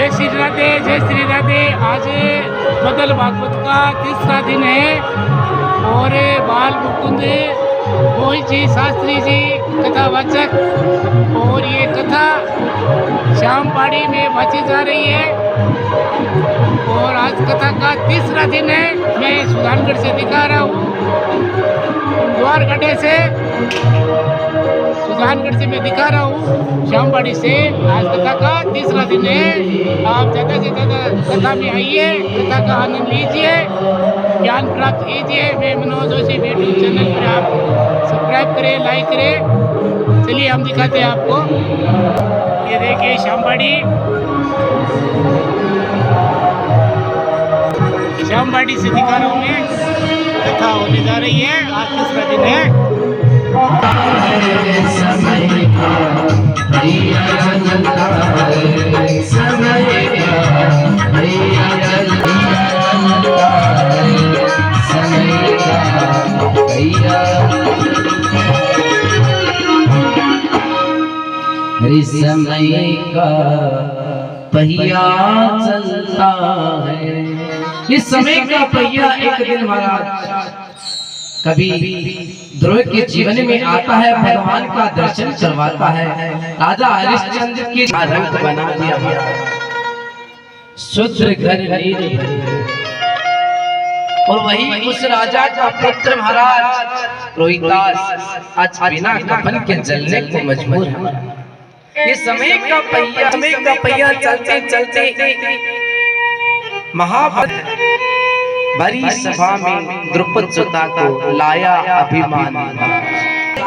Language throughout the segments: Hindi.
जय श्री राधे। आज बदल भागवत का तीसरा दिन है और बाल मुकुंद मोहित जी शास्त्री जी कथावाचक और ये कथा श्याम पहाड़ी में बची जा रही है और आज कथा का तीसरा दिन है। मैं सुजानगढ़ से दिखा रहा हूँ, द्वारगढ़ से सुजानगढ़ से मैं दिखा रहा हूँ, श्यामबाड़ी से। आज कथा का तीसरा दिन है। आप ज़्यादा से ज़्यादा कथा में आइए, कथा का आनंद लीजिए, ज्ञान प्राप्त कीजिए। मैं मनोज जोशी यूट्यूब चैनल पर आप सब्सक्राइब करें, लाइक करें। चलिए हम दिखाते हैं आपको। ये देखिए श्यामबाड़ी, श्यामबाड़ी से दिखा रहा हूँ मैं। कथा होने जा रही है, आज तीसरा दिन है। समय का पहिया चलता है। इस समय का पहिया एक दिन महाराज कभी ध्रुव के जीवन में आता है, भगवान का दर्शन करवाता है। राजा हरिश्चंद्र के रंग बना दिया, शूद्र घर नील, और वही उस राजा का पुत्र महाराज रोहिदास आज बिना कफन के जलने को मजबूर है। ये समय का पहिया चलते चलते महाभारत भरी सभा में द्रुपद सुता को लाया अभिमान।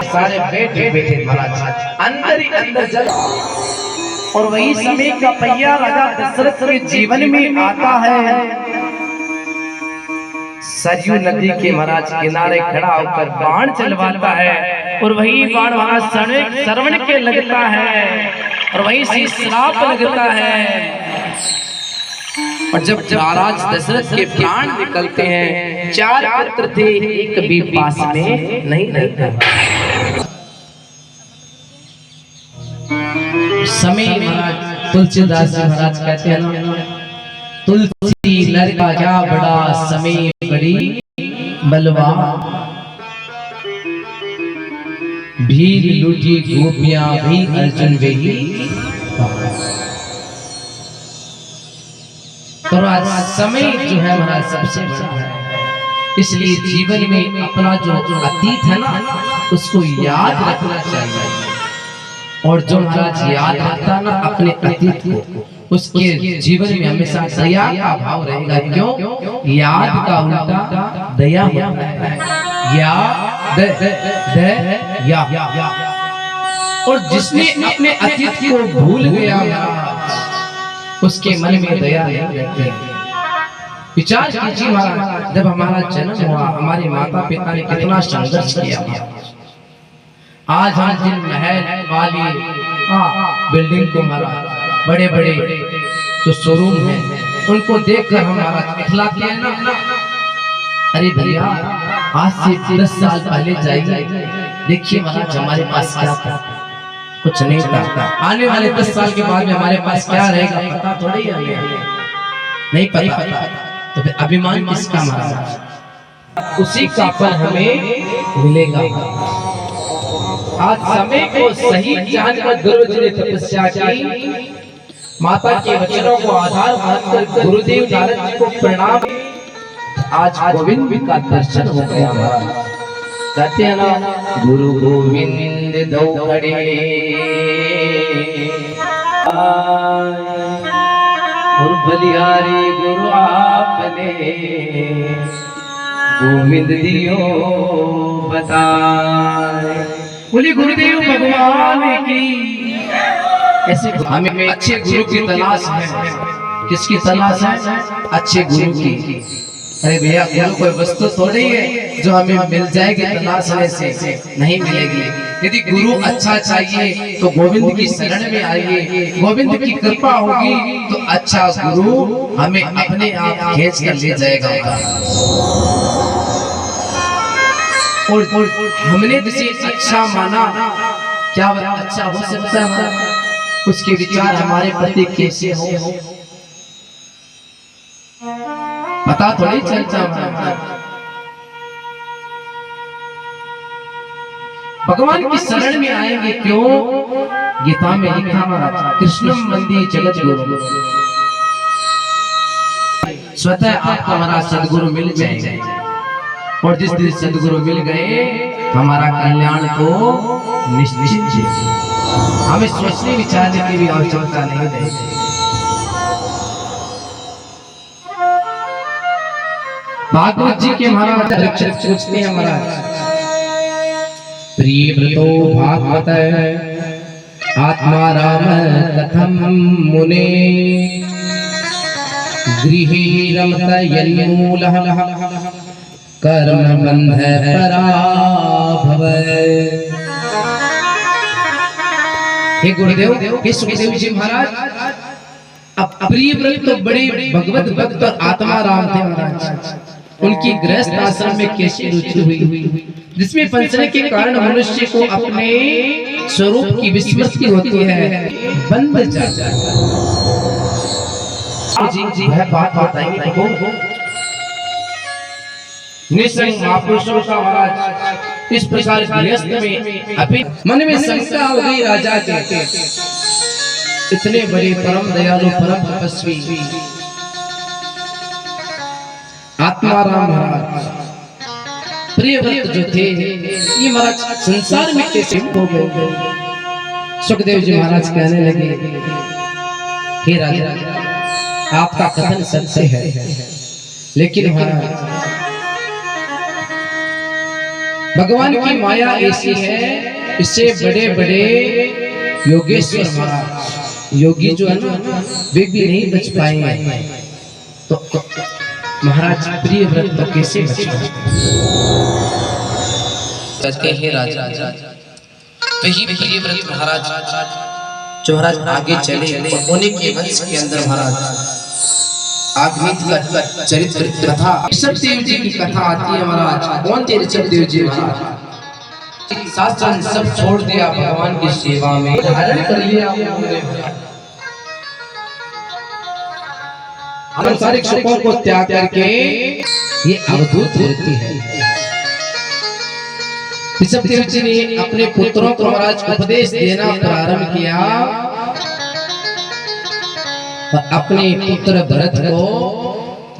सारे बैठे बैठे महाराज अंदर ही अंदर जल, और वही समय का पहिया राजा दशरथ के जीवन में आता है। सरयू नदी के महाराज किनारे खड़ा होकर बाण चलवाता है, और वही बाण वहां श्रवण के लगता है, और वही से श्राप लगता है। और जब महाराज दशरथ के प्राण निकलते हैं, 4 पुत्र थे, एक भी पास में नहीं रहता। समय महाराज तुलसीदास जी महाराज कहते हैं ना, तुलसी लड़का क्या बड़ा, समय बड़ी बलवा, भीड़ लूटी गोपियां भी अर्जुन वेही। तो आज समय जो है हमारा सबसे बड़ा है, इसलिए जीवन में अपना जो अतीत है ना, उसको याद रखना चाहिए। और जो महाराज याद रखता ना अपने अतीत को, उसके जीवन में हमेशा दया का भाव रहेगा। क्यों? याद का उल्टा दया होता है। या और जिसने अपने अतीत को भूल गया उसके मन में दया नहीं रहती। विचार कीजिए महाराज, जब हमारा जन्म हुआ, हमारे माता पिता ने कितना संघर्ष किया। आज हम जिन महल वाली बिल्डिंग को महाराज, बड़े बड़े जो शोरूम है, उनको देखकर हमारा इखलाते हैं ना। अरे भैया, आज से 10 साल पहले जाइए, देखिए महाराज हमारे पास क्या था, कुछ नहीं था। आने वाले 10 साल के बाद में हमारे पास क्या रहेगा पता थोड़ी है, नहीं पता। तो फिर अभिमान किसका महाराज? उसी का फल हमें मिलेगा। आज समय को सही जानकर गुरु जी ने तपस्या की, माता के वचनों को आधार मानकर गुरुदेव नारद जी को प्रणाम। आज गोविंद का दर्शन हो गया महाराज। कहते हैं ना, गुरु गोविंद दो खड़े और बलिहारी गुरु आपने गोविंद दियो बताए। बोली गुरुदेव भगवान की। ऐसे हमें अच्छे गुरु की तलाश है। किसकी तलाश है? अच्छे गुरु की। अरे भैया, गुरु कोई वस्तु थोड़ी है जो हमें मिल जाएगी तलाशने से, नहीं मिलेगी। यदि गुरु अच्छा चाहिए तो गोविंद की शरण में आइए, गोविंद की कृपा होगी तो अच्छा गुरु हमें अपने आप खींच कर ले जाएगा। और हमने जिसे अच्छा माना, क्या वह अच्छा हो सकता है? उसके विचार हमारे प्रति कैसे हो? पता थोड़ी चलता महाराज। भगवान की शरण में आएंगे क्यों? गीता में लिखा महाराज, कृष्णम वंदे जगत गुरु। स्वतः आपको हमारा सदगुरु मिल जाएगा, और जिस दिन सदगुरु मिल गए हमारा कल्याण तो निश्चित है। हमें सोचने विचारने की भी आवश्यकता नहीं है। भागवत जी के महाराज रक्षक पूछते हैं महाराज, प्रिय व्रतो भागवत आत्मा राम कथम मुने गृहे रमत यन्मूलः कर्म बंध पराभव। हे गुरुदेव, हे सुखदेव जी महाराज, अब प्रिय व्रत तो बड़े भगवत भक्त और आत्मा राम थे महाराज। उनकी गृहस्थ आश्रम में कैसी रुचि हुई जिसमें फंसने के कारण मनुष्य को अपने स्वरूप की विस्मृति होती है, बंद जाता है। जी है बात बताइए को निसंग महापुरुषों का महाराज इस प्रकार गृहस्थ में अभी मन में शंका हो गई राजा के, इतने बड़े परम दयालु परम तपस्वी आत्माराम महाराज प्रिय व्रत जो थे, ये महाराज संसार में कैसे हो गए? सुखदेव जी महाराज कहने लगे, हे राजा, आपका कथन सत्य है, लेकिन महाराज भगवान की माया ऐसी है, इससे बड़े बड़े योगेश्वर महाराज योगी जो है ना, वे भी नहीं बच पाएंगे। तो महाराज प्रिय व्रत तो कैसे बच पाएंगे? हे राजा, तो ही प्रिय व्रत महाराज जो महाराज आगे चले, उन्हीं के वंश के अंदर महाराज आगमित का चरित्र कथा ऋषभदेव जी की कथा आती है महाराज। कौन थे ऋषभदेव जी महाराज? शासन सब छोड़ दिया, भगवान की सेवा में धारण कर लिया उन्होंने। सांसारिक सुखों को त्याग करके ये अवधूत वृत्ति है। ऋषभदेव जी ने अपने पुत्रों को महाराज उपदेश देना प्रारंभ किया और अपने पुत्र भरत को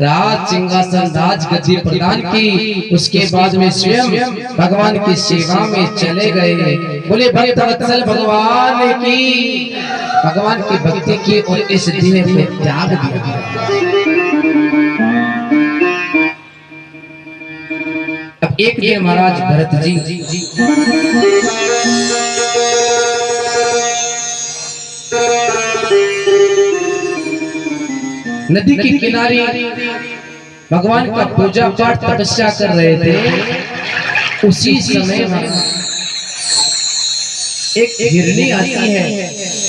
राज सिंहासन राज गद्दी प्रदान की। उसके बाद में स्वयं भगवान की सेवा में चले गए। बोले भक्त वत्सल भगवान की, भगवान की भक्ति की और इस दिन में त्याग दिया। अब एक दिन महाराज भरत जी नदी के किनारे भगवान का पूजा पाठ तपस्या कर रहे थे। उसी समय एक हिरनी आती है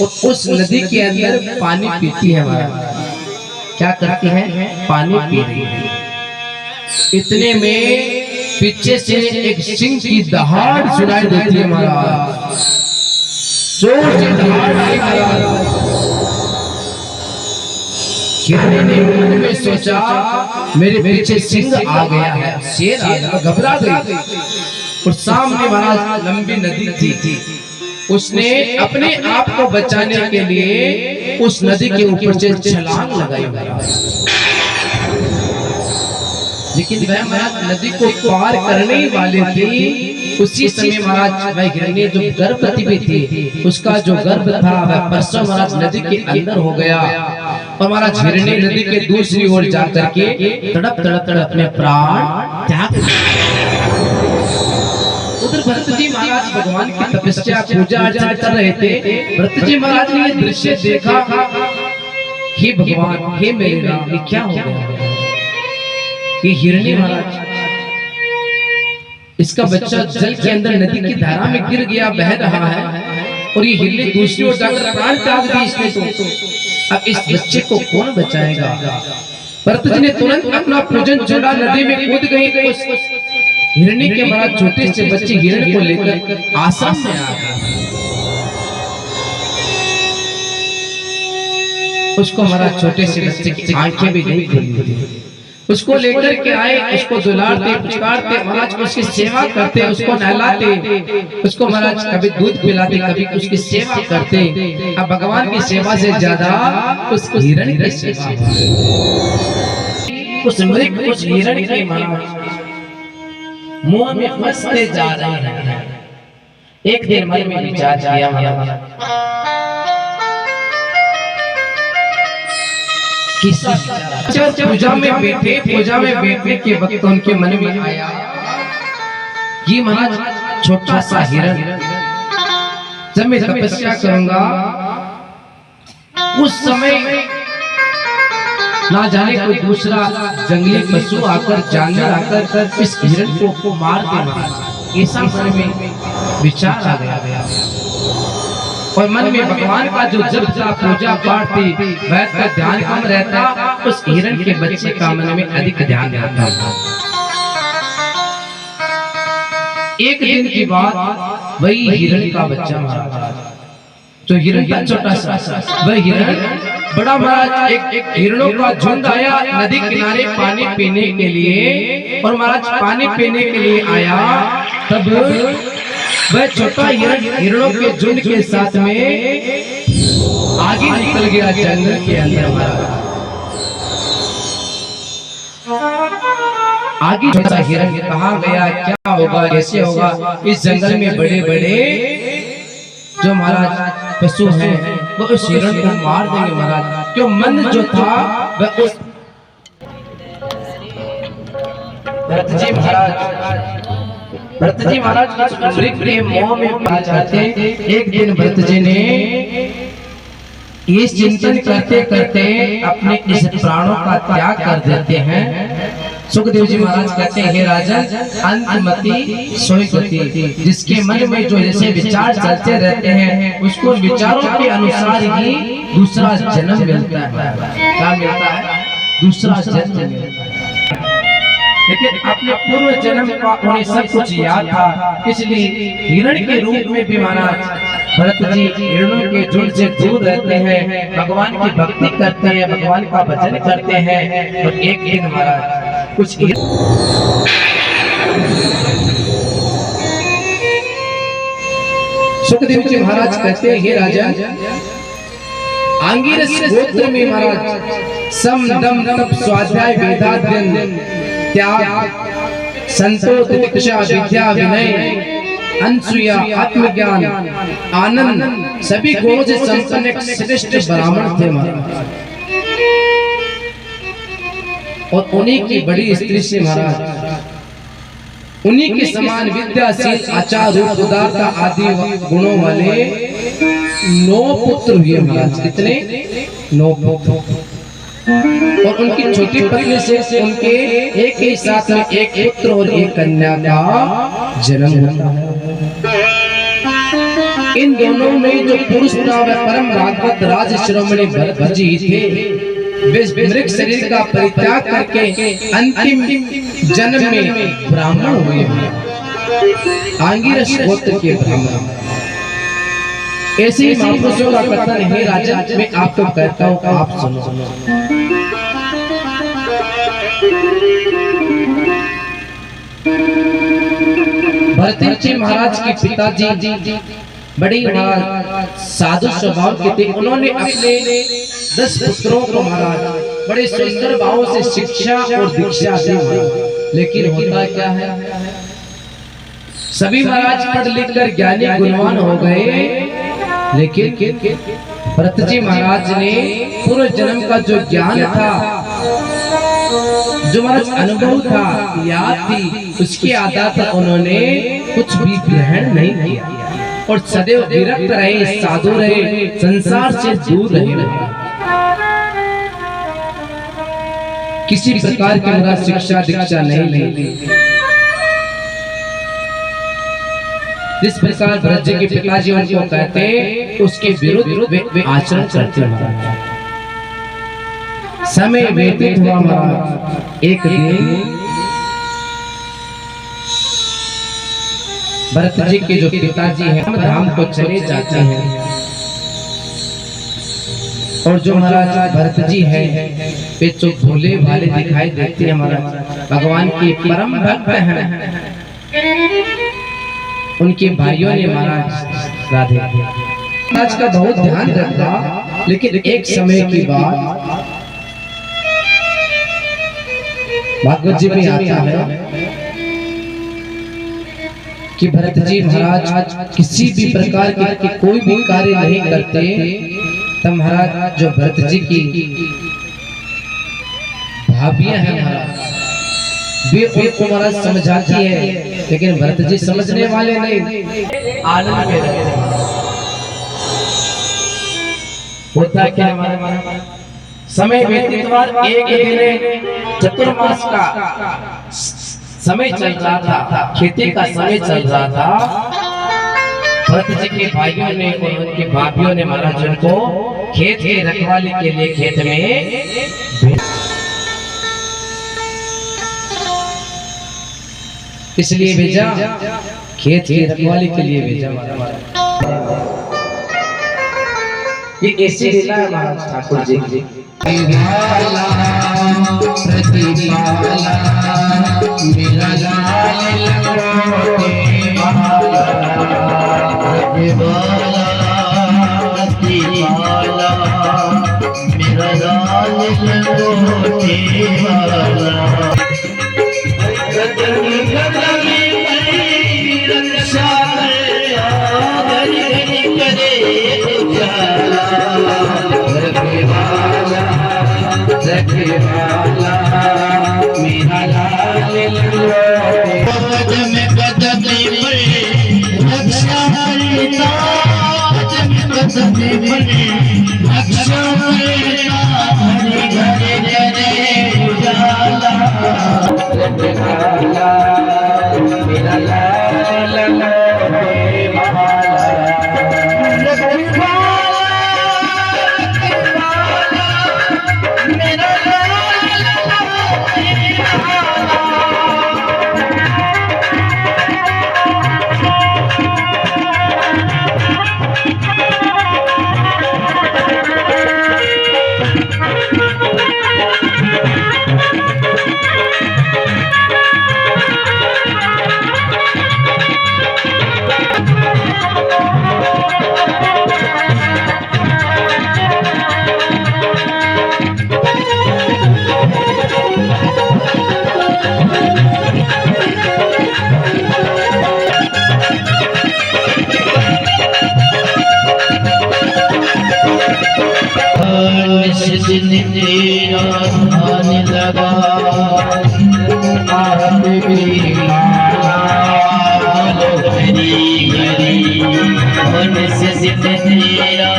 और उस नदी के अंदर पानी पीती है महाराज। क्या करती है? पानी पी रही है। इतने में पीछे से एक सिंह की दहाड़ सुनाई देती है महाराज। जोर से दहाड़ आई महाराज। हिरनी ने मन में सोचा मेरे पीछे सिंह आ गया है, शेर आ गया, घबरा गई। और सामने महाराज लंबी नदी थी। उसने अपने आप को बचाने के लिए उस नदी के ऊपर से छलांग लगाई महाराज। लेकिन वह महाराज नदी को पार करने वाले थे। उसी समय महाराज वह हिरनी जो गर्भवती भी थी, उसका जो गर्भ था वह परसों महाराज नदी के अंदर हो गया। और महाराज हिरनी नदी के दूसरी ओर जाकर के तड़प तड़प तड़प अपने प्राण त्याग। उधर भरत जी महाराज भगवान की तपस्या पूजा अर्चना कर रहे थे। भरत जी महाराज ने ये दृश्य देखा, हे भगवान, हे मेरे राम, ये क्या हो गया? ये हिरनी महाराज, इसका बच्चा जल के अंदर नदी की धारा में गिर गया, बह रहा है, और ये हिरनी दूसरी ओर जाकर प्राण त्याग दी इसने। तो अब इस बच्चे को कौन बचाएगा? भरत जी ने तुरंत अपना पूजन जोड़ा, नदी में कूद गई। उस हिरनी के महाराज छोटे से बच्चे हिरण को लेकर आश्रम में आ गए। उसको महाराज छोटे से बच्चे की आंखें भी नहीं खुली थी। उसको लेकर के आए, उसको दुलारते पुचकारते, महाराज उसकी सेवा करते, उसको नहलाते, उसको महाराज कभी दूध पिलाते, कभी उसकी सेवा करते। अब भगवान की सेवा से ज्यादा उस हिरण की सेवा, उस मृग, उस हिरण के महाराज मुंह में फंसते जा रहे हैं। एक दिन मन में विचार किया, पूजा में बैठने के वक्त उनके मन में आया कि महाराज छोटा सा हिरण, जब मैं तपस्या करूंगा उस समय ना जाने कोई दूसरा जंगली पशु आकर, जानवर आकर इस हिरण को मार दे। ऐसा मन में विचार आ गया और मन में भगवान का जो जप था, पूजा पाठ थी, वैद का ध्यान कम रहता, उस हिरण के बच्चे का मन में अधिक ध्यान रहता। एक दिन की बात, वही हिरण का बच्चा महाराज, जो हिरण का छोटा सा, वह हिरण बड़ा महाराज, एक हिरणों का झुंड आया नदी किनारे पानी पीने के लिए, और महाराज पानी पीने के लिए आया, तब वह छोटा हिरण हिरणों के झुंड के साथ में आगे निकल गया जंगल के अंदर। आगे छोटा हिरण कहाँ गया, क्या होगा, कैसे होगा, इस जंगल में बड़े बड़े जो महाराज पशु हैं वो उस हिरण को मार देंगे महाराज। क्यों मन जो था वह उस भरत जी महाराज मृग के मोह में पड़ जाते। एक दिन भरत जी ने ये चिंतन करते करते अपने इस प्राणों का त्याग कर देते हैं। सुखदेव जी महाराज कहते हैं, हे राजन, अंतमति सोई गति, जिसके मन में जो जैसे विचार चलते रहते हैं उसको विचारों के अनुसार ही दूसरा जन्म मिलता है। क्या मिलता है? दूसरा जन्म मिलता है। लेकिन अपने पूर्व जन्म का उन्हें सब कुछ याद था, इसलिए हिरण के रूप में भी महाराज भरत जी हिरणों के झुंड से दूर रहते हैं, भगवान की भक्ति करते हैं, भगवान का भजन करते हैं। और एक दिन महाराज कुछ सुखदेव जी महाराज कहते हैं, हे राजा, आंगिरस गोत्र में महाराज सम दम तप स्वाध्याय वेदाध्ययन त्याग संतोष दीक्षा विद्या विनय अनसुया आत्मज्ञान आनंद सभी गुणों से संपन्न एक श्रेष्ठ ब्राह्मण थे महाराज। और उन्हीं की बड़ी स्त्री से महाराज, उन्हीं के समान विद्याशील आचार रूप उदारता आदि गुणों वाले 9 पुत्र हुए महाराज। कितने? 9 पुत्र। और उनकी छोटी पत्नी से उनके एक ही साथ में एक पुत्र और एक कन्या का जन्म होता है। इन दोनों में जो पुरुष था वह परम भागवत राज शिरोमणि भरत जी थे। वे मृग शरीर का परित्याग करके अंतिम जन्म में ब्राह्मण हुए, आंगिरस गोत्र के ब्राह्मण। ऐसे ही महापुरुषों का कथन है राजा, मैं आपको कहता हूँ, आप सुनो। भरत जी महाराज के पिताजी बड़ी साधु स्वभाव के थे। उन्होंने अपने 10 पुत्रों को महाराज बड़े सुंदर भावों से शिक्षा और दीक्षा दी। लेकिन होता क्या है, सभी महाराज पढ़ लिख कर ज्ञानी गुणवान हो गए, लेकिन भरत जी महाराज ने पूर्व जन्म का जो ज्ञान था, जो महाराज अनुभव था, याद थी, उसके आधार पर उन्होंने कुछ भी ग्रहण नहीं किया और सदैव विरक्त रहे, साधु रहे, संसार से दूर रहे। किसी प्रकार की महाराज शिक्षा दीक्षा नहीं ली। जिस प्रकार भरत जी के पिताजी उनको कहते, उसके विरुद्ध वे आचरण करते महाराज। समय व्यतीत हुआ महाराज। एक दिन भरत जी के जो पिताजी हैं धाम को चले जाते हैं। और जो महाराज भरत जी है वे जो भोले भाले दिखाई देते हैं महाराज, भगवान के परम भक्त हैं। उनके भाइयों ने महाराज राधे आज का बहुत ध्यान रखा, लेकिन एक समय की बात भागवत जी में आता है कि भरत जी महाराज किसी भी प्रकार के कोई भी कार्य नहीं करते, तब महाराज जो भरत जी की भाभियां हैं महाराज वे उनको महाराज समझाती है, लेकिन भरत जी समझने वाले नहीं, आनंद में रहते हैं। होता क्या हमारे समय व्यतीत एक दिन चतुर्मास का समय चल रहा था, खेती का समय चल रहा था। भरत जी के भाइयों ने और उनके भाभियों ने महाराज उनको खेत के रखवाली के लिए खेत में इसलिए भेजा, खेत की रखवाली के लिए भेजा महाराज। ये ऐसी लीला है महाराज ठाकुर जी की। मेरा लाल लंगोटे वाला, मेरा लाल लंगोटे वाला, रक्षा मेरा लाल लंगोटे, कदम कदम पर रक्षा करता, कदम कदम पर रक्षा करता, हरे घरे घरे उजाला, मेरा लाल लंगोटे वाला, दिन तेरा आने लगा, आप भी माला हरी हरी, मन से दिन तेरा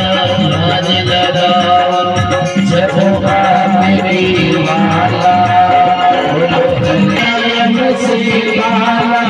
आने लगा, जब मेरी माला से माला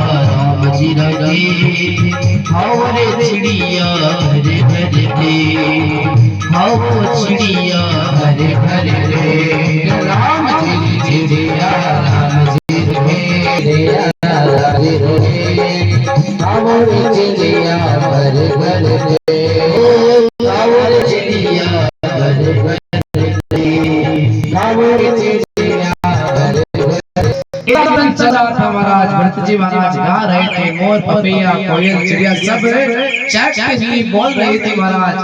राम जी रखे हरे चिड़िया हरे हरे रे, हाओ चिड़िया हरे हरे रे, राम जी चिड़िया राम जी रे हरे रे, हाओ चिड़िया हरे हरे रे, हाओ चिड़िया हरे हरे रे, हाओ चिड़िया हरे हरे। एक दिन चला था महाराज, भरत जी महाराज गा रहे थे, मोर पपैया कोयल चिड़िया सब चैट के लिए बोल रहे थे महाराज,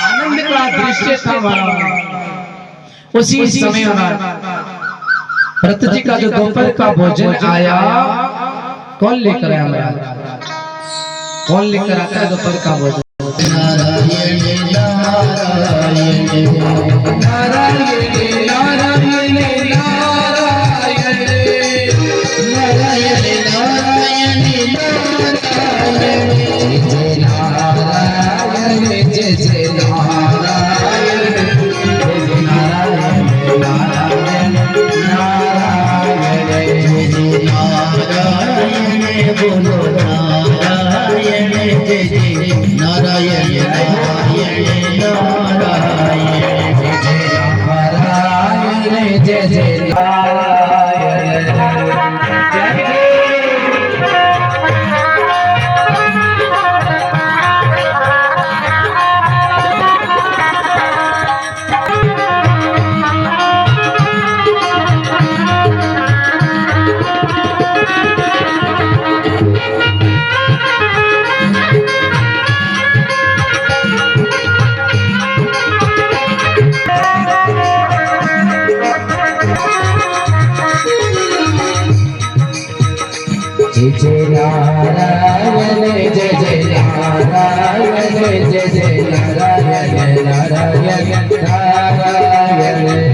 आनंद का दृश्य था महाराज। उसी समय महाराज भरत जी का जो दोपहर का भोजन आया, कौन लेकर आया महाराज? कौन लेकर आता है दोपहर का भोजन? नारायण नारायण नारायण नारायण बोलो नारायण जय जय नारायण नारायण नारायण जय जय नारायण जय जय नारायण जय जय नारायण जय जय नारायण जय जय नारायण नारायण नारायण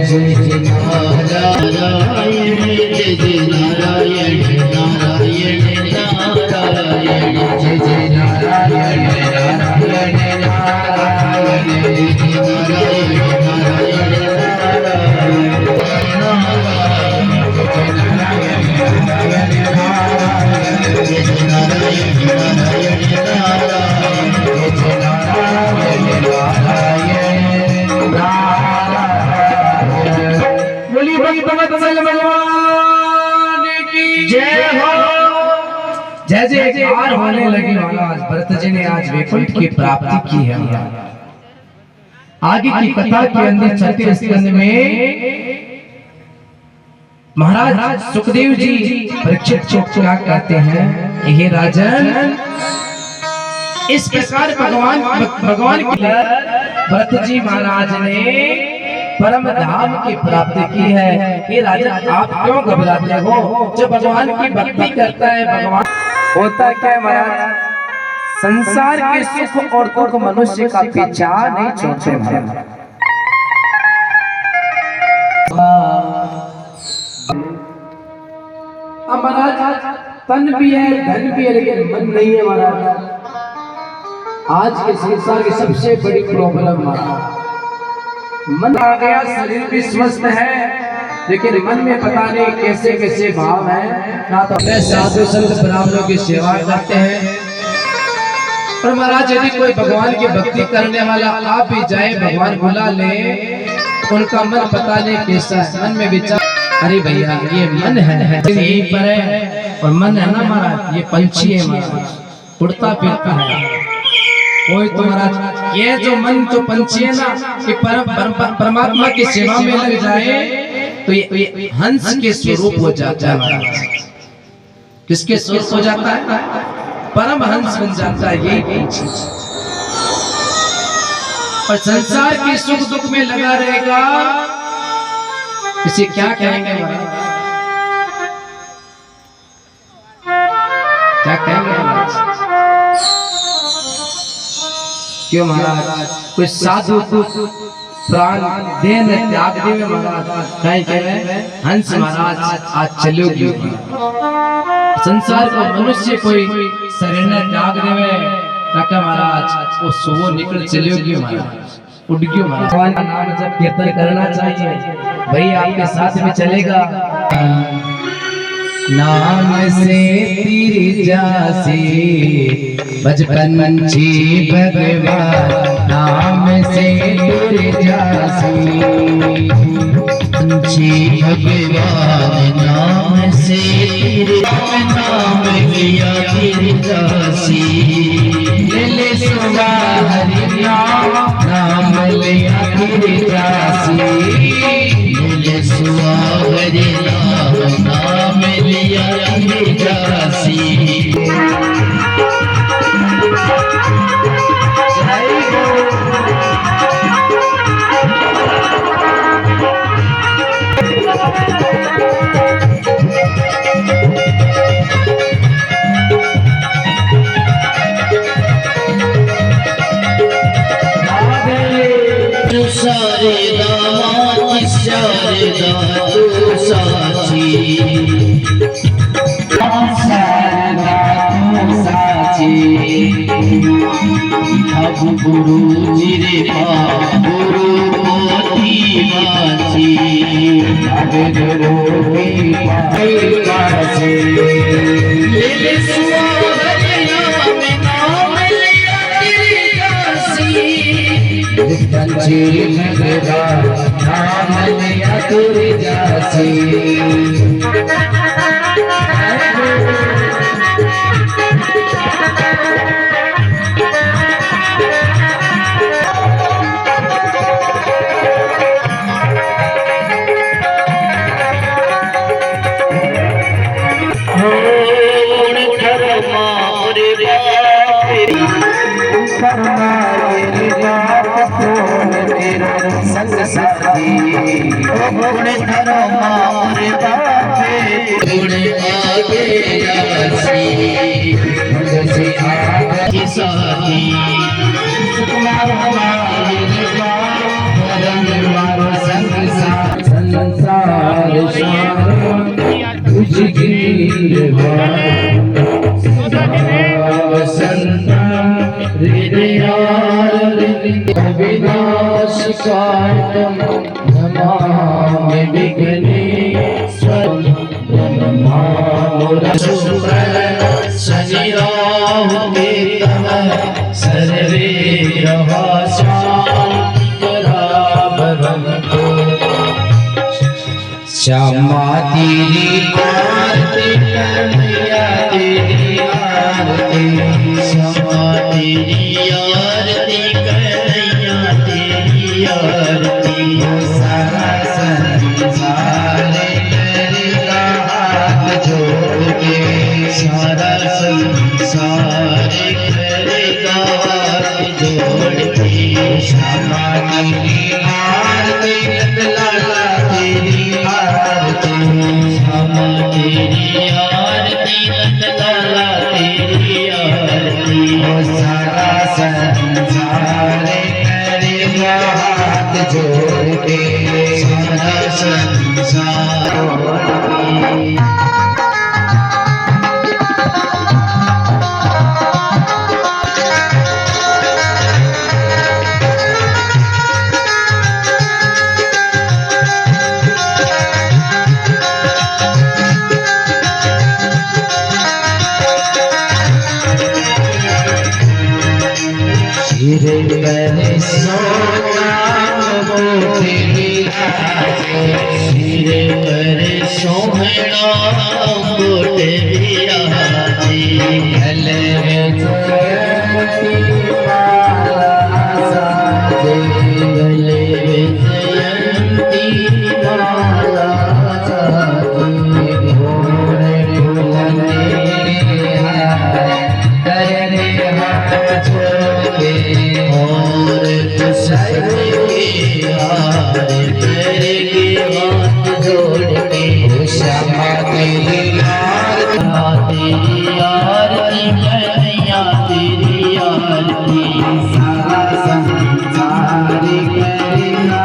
जय जय नारायण जय जय नारायण नारायण नारायण जय जय नारायण नारायण नारायण जय जय नारायण नारायण बोली भगवत भगवान की जय हो। जय जयकार होने लगी महाराज। भरत जी ने आज वैकुंठ की प्राप्ति की है। आगे की कथा के अंदर छठे स्कंद में महाराज सुखदेव जी परीक्षित को क्या कहते हैं, हे राजन, इस प्रकार भगवान की भरत जी महाराज ने परम धाम की प्राप्ति की है। हे राजन, आप क्यों घबराते हो? जो भगवान की भक्ति करता है, भगवान होता क्या है महाराज, संसार के सुख और दुख मनुष्य का पीछा नहीं छोड़ते महाराज। महाराज तन भी है, धन भी है, लेकिन मन नहीं है महाराज। आज के संसार की सबसे बड़ी प्रॉब्लम महाराज, मन आ गया, शरीर भी स्वस्थ है, लेकिन मन में पता नहीं कैसे कैसे भाव है। ना तो अपने साधु संत ब्राह्मणों की सेवा करते हैं, और महाराज यदि कोई भगवान की भक्ति करने वाला आप भी जाए, भगवान बुला ले, उनका मन पता नहीं कैसा है। मन में विचार, अरे भैया ये मन है यहीं पर है, और मन है ना महाराज, ये पंछी है महाराज, उड़ता फिरता है। कोई तो महाराज ये जो मन जो पंछी है ना, कि परमात्मा की सेवा में लग जाए तो ये हंस के स्वरूप हो जाता है महाराज। किसके स्वरूप हो जाता है? परम हंस बन जाता है यही पंछी। और संसार के सुख दुख में लगा रहेगा, इसे क्या कहेंगे महाराज? क्या कहेंगे महाराज? क्यों महाराज? कोई साधु प्राण देन त्याग देवे महाराज कहीं कहे हंस महाराज आज चलोगी संसार को मनुष्य कोई शरीर ने त्याग देवे ताकि महाराज वो सुबह निकल चलोगी महाराज उड़ गयो महाराज। भगवान का नाम जब कीर्तन करना चाहिए वही आपके साथ में चलेगा। नाम से तेरी जासी बचपन छी भगवान नाम से तेरी जासी छी भगवान नाम से तेरी नाम लिया तेरी जासी ले ले सुबह हरि नाम लिया तेरी जासी ले ले सुबह हरि नाम लिया तेरी जासी। सारे दामाद सारे दादू साची अब गुरु जी रे गुरु मोती बाची अब गुरु बाची ले ले सुहागन नाम लिया तेरी जासी पंछी भगवान नाम लिया तेरी जासी। संग साथी गुण धरो मार बापे गुण आगे जासी मुझसे आगे साथी सुकुमार हमारे मारो संसार तुझकी विनाश काटम नमाम विघ्ने शनि राहु केतव सर्वे ग्रहा शांति भवन्तु। श्यामा तेरी आरती कन्हैया तेरी आरती श्यामा तेरी आरती कन्हैया तेरी आरती सारा संसार करेगा हाथ जोड़ के सारा संसार करेगा हाथ जोड़ के श्यामा तेरी आरती लाला तेरी आरती श्यामा तेरी आरती लाला तेरी आरती सारा संसार करेगा हाथ जोड़ के सारा संसार सिरे पर सोहना गोटे गले में गले में जयंती माला घोड़े फूलने करने हाथ जोड़े और श्यामा तेरी आरती कन्हैया तेरी आरती सारा संसार करेगा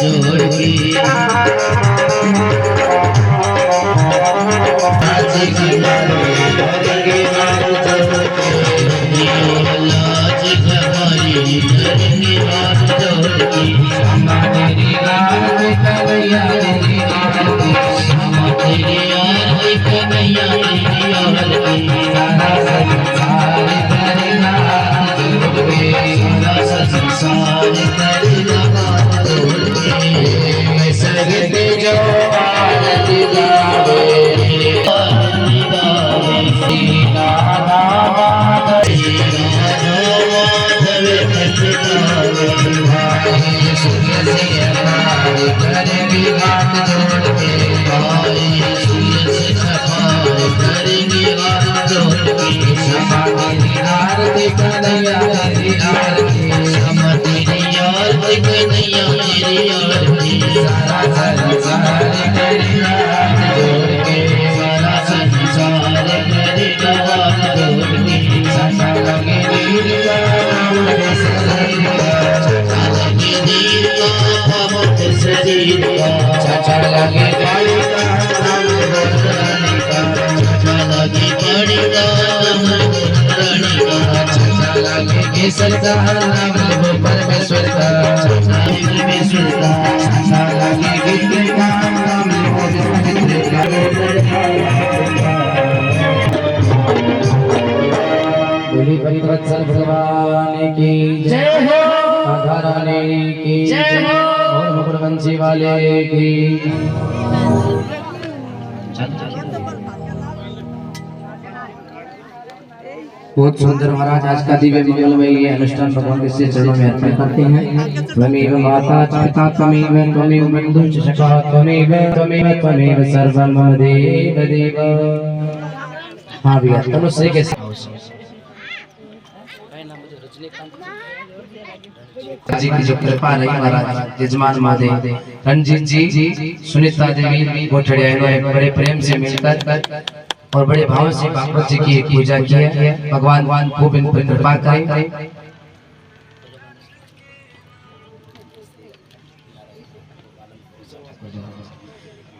जोड़ के आज की लगे हाथ जोड़ के लाज हमारी करेंगे हाथ जोड़ के हमारी रात कन्हैया तेरी यार कन्हैया तेरी यार सारा संसार करेगा जोड़ के सारा संसार करेगा जोड़ के सगते जो आरती गावे आरती गावे सीना माधव सूर्य से अनार करेंगे हाथ जोड़ के सूर्य से सफार करेंगे हाथ जोड़ के समाधि आरती कन्हैया तेरी आरती क्षमा तेरी आरती कन्हैया तेरी आरती सारा संसार करेगा हाथ जोड़ के सारा संसार करेगा हाथ जोड़ के सासा लगे वीर का नाम शरीर का लगे वीर का भक्त शरीर का चाचा लगे गाड़ी का नाम रानी का चाचा लगे गाड़ी का नाम रानी का चाचा लगे केसर का नाम परमेश्वर का परमेश्वर का चाचा लगे गिद्ध का नाम गिद्ध का बोली परिवत्सल भगवान की जय हो राधा रानी की जय हो और मकरवंशी वाले की बहुत सुंदर महाराज आज का दिव्य मंगल में ये अनुष्ठान भगवान के श्री चरणों में अर्पण करते हैं। त्वमेव माता पिता त्वमेव त्वमेव बंधु च सखा त्वमेव त्वमेव त्वमेव सर्वं मम देव देव। हाँ भैया तनुश्री के जी की जो कृपा रही महाराज यजमान महादेव रंजीत जी सुनीता देवी गोठड़िया इन्होंने बड़े प्रेम से मिलकर और बड़े भाव से भागवत जी की पूजा की है। भगवान खूब इन पर कृपा करें।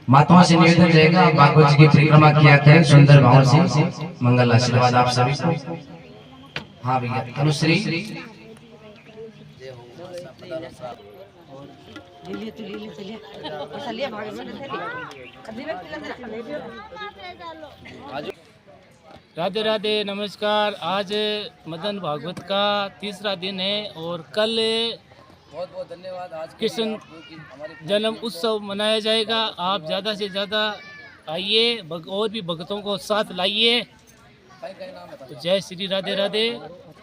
माताओं से निवेदन रहेगा भागवत जी की परिक्रमा किया करें सुंदर भाव से। मंगल आशीर्वाद आप सभी को। हाँ भैया अनुश्री राधे राधे नमस्कार। आज मदन भागवत का तीसरा दिन है और कल बहुत बहुत धन्यवाद। आज कृष्ण जन्म उत्सव मनाया जाएगा। आप ज़्यादा से ज़्यादा आइए और भी भक्तों को साथ लाइए। तो जय श्री राधे राधे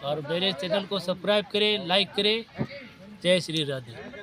और मेरे चैनल को सब्सक्राइब करें, लाइक करें। जय श्री राधे।